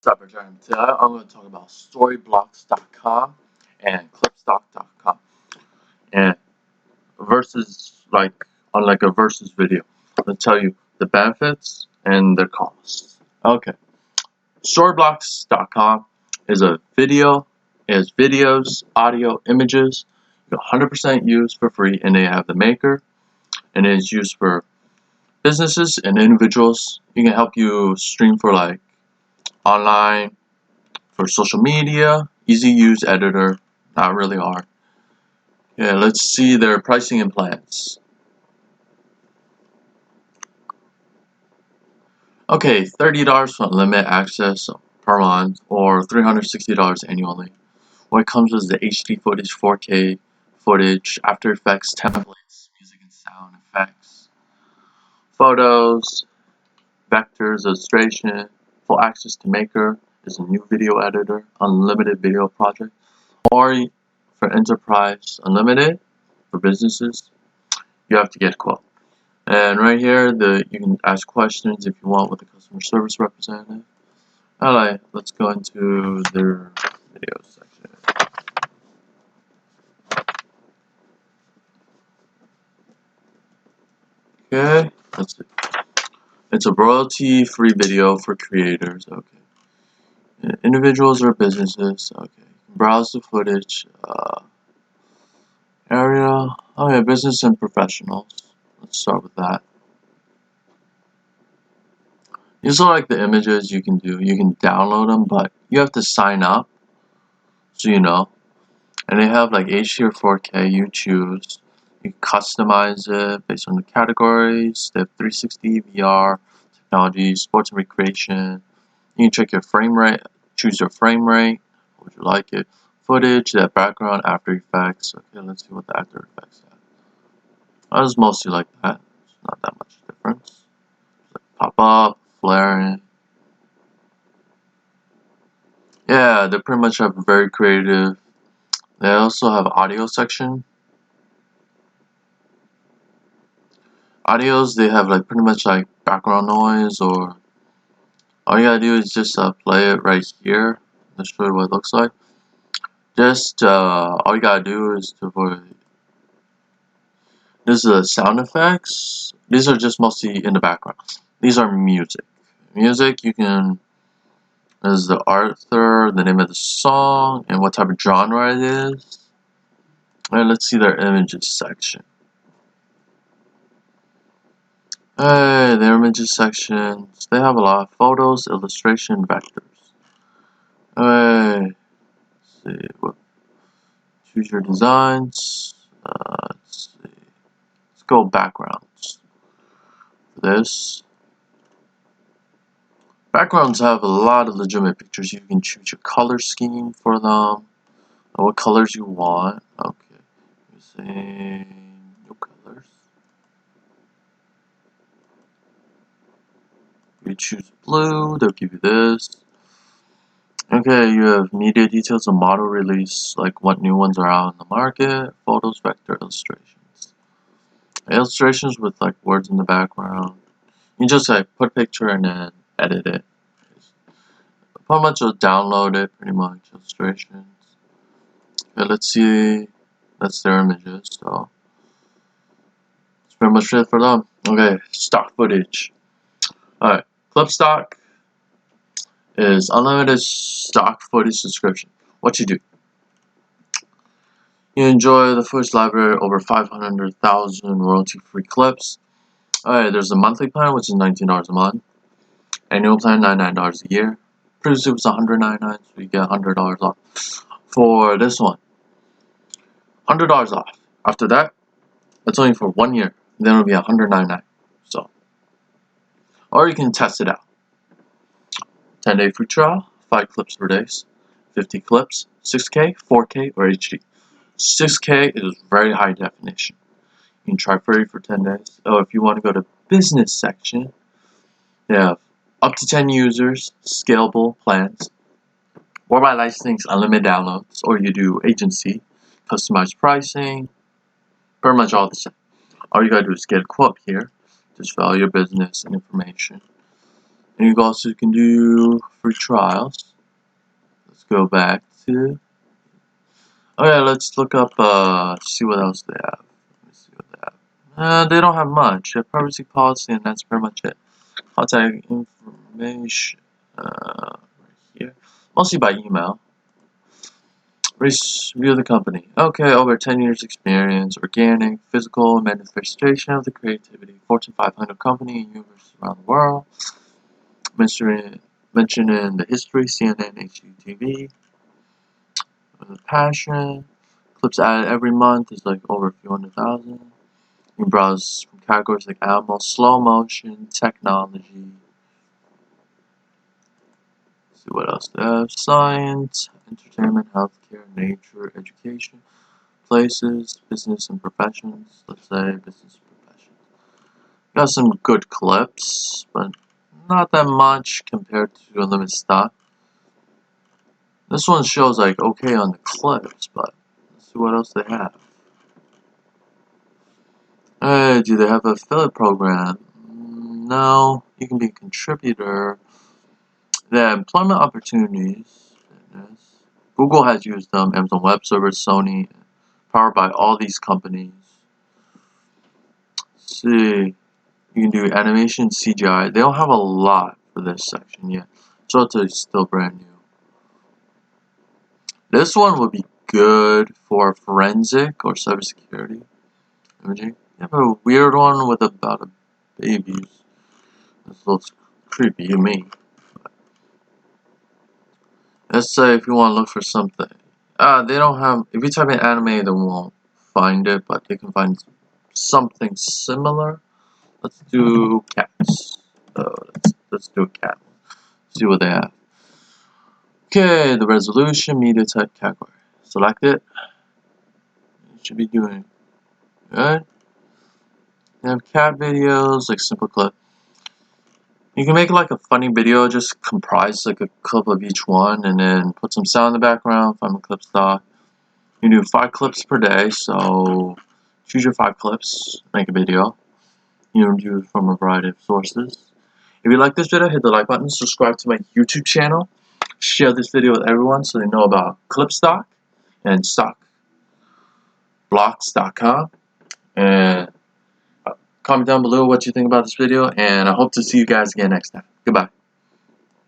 What's up, Jeremy? Today I'm going to talk about Storyblocks.com and Clipstock.com, and versus on a versus video. I'll tell you the benefits and the costs. Okay, Storyblocks.com is a video, is videos, audio, images, 100% used for free, and they have the maker, and it is used for businesses and individuals. You can help you stream for online. For social media, easy use editor, not really hard. Yeah, let's see their pricing and plans. Okay, $30 for unlimited access per month or $360 annually. What comes with the HD footage, 4K footage, After Effects templates, music and sound effects, photos, vectors, illustration, full access to Maker is a new video editor, unlimited video project, or for enterprise unlimited for businesses, you have to get a quote. And right here, you can ask questions if you want with the customer service representative. Alright, let's go into their video section. Okay, let's see. It's a royalty-free video for creators. Okay, individuals or businesses. Okay, browse the footage. Area. Okay, business and professionals. Let's start with that. These are the images you can do. You can download them, but you have to sign up, so you know. And they have HD or 4K, you choose. You customize it based on the categories. They have 360 VR, technology, sports and recreation. You can check your frame rate, choose your frame rate. Would you like it? Footage, that background, After Effects. Okay, let's see what the After Effects have. I was mostly like that. It's not that much difference. Pop up, flaring. Yeah, they pretty much have very creative. They also have audio section. Audios, they have pretty much background noise, or all you gotta do is just play it right here. Let's show you what it looks like. Just all you gotta do is to avoid. This is the sound effects. These are just mostly in the background. These are music. Music, you can. This is the author, the name of the song, and what type of genre it is. And let's see their images section. Hey, their images sections. They have a lot of photos, illustration, vectors. Hey, let's see. Choose your designs. Let's see. Let's go backgrounds. For this. Backgrounds have a lot of legitimate pictures. You can choose your color scheme for them. What colors you want. Okay. Using no colors. You choose blue, they'll give you this. Okay, you have media details and model release, what new ones are out in the market, photos, vector, illustrations. Illustrations with words in the background. You just put a picture and then edit it. Pretty much just download it, pretty much, illustrations. Okay, let's see, that's their images, so that's pretty much it for them. Okay, stock footage. Alright, Clipstock is unlimited stock footage subscription. What you do? You enjoy the footage library, over 500,000 royalty-free clips. Alright, there's a monthly plan, which is $19 a month. Annual plan, $99 a year. Previously it was $199, so you get $100 off. For this one, $100 off. After that, it's only for 1 year. Then it'll be $199. So, or you can test it out. 10-day free trial, 5 clips per day, 50 clips, 6K, 4K, or HD. 6K is very high definition. You can try free for 10 days. Oh, if you want to go to business section, they have up to 10 users, scalable plans, or by licensing, unlimited downloads, or you do agency, customized pricing, pretty much all the same. All you gotta do is get a quote here, just fill out your business and information, And you also can do free trials. Let's go back to. Okay, let's look up. See what else they have. Let me see what they have. They don't have much. They have privacy policy, and that's pretty much it. Contact information. Right here. Mostly by email. Review of the company. Okay, over 10 years experience, organic, physical manifestation of the creativity. Fortune 500 company in universes around the world. Mentioned in the history, CNN, HGTV. The passion. Clips added every month is like over a few 100,000. You can browse from categories like animal, slow motion, technology. Let's see what else they have. Science, entertainment, healthcare, nature, education. Places, business and professions. Let's say business and professions. Got some good clips, but not that much compared to Unlimited Stock. This one shows like okay on the clips, but let's see what else they have. Hey, do they have an affiliate program? No, you can be a contributor. They have employment opportunities. Fitness. Google has used them. Amazon Web Services, Sony, powered by all these companies. Let's see, you can do animation, CGI. They don't have a lot for this section yet, so it's still brand new. This one would be good for forensic or cybersecurity imaging. You have a weird one with about a babies. This looks creepy to me. Let's say if you want to look for something. They don't have. If you type in anime, they won't find it, but they can find something similar. Let's do cats. Let's do a cat. See what they have. Okay, the resolution, media type, category. Select it. You should be doing good. They have cat videos, like simple clip. You can make like a funny video, just comprise like a clip of each one, and then put some sound in the background, find the clip stock. You do 5 clips per day, so choose your 5 clips, make a video. You can do it from a variety of sources. If you like this video, hit the like button, subscribe to my YouTube channel, share this video with everyone so they know about Clipstock and stockblocks.com, and comment down below what you think about this video, and I hope to see you guys again next time. Goodbye.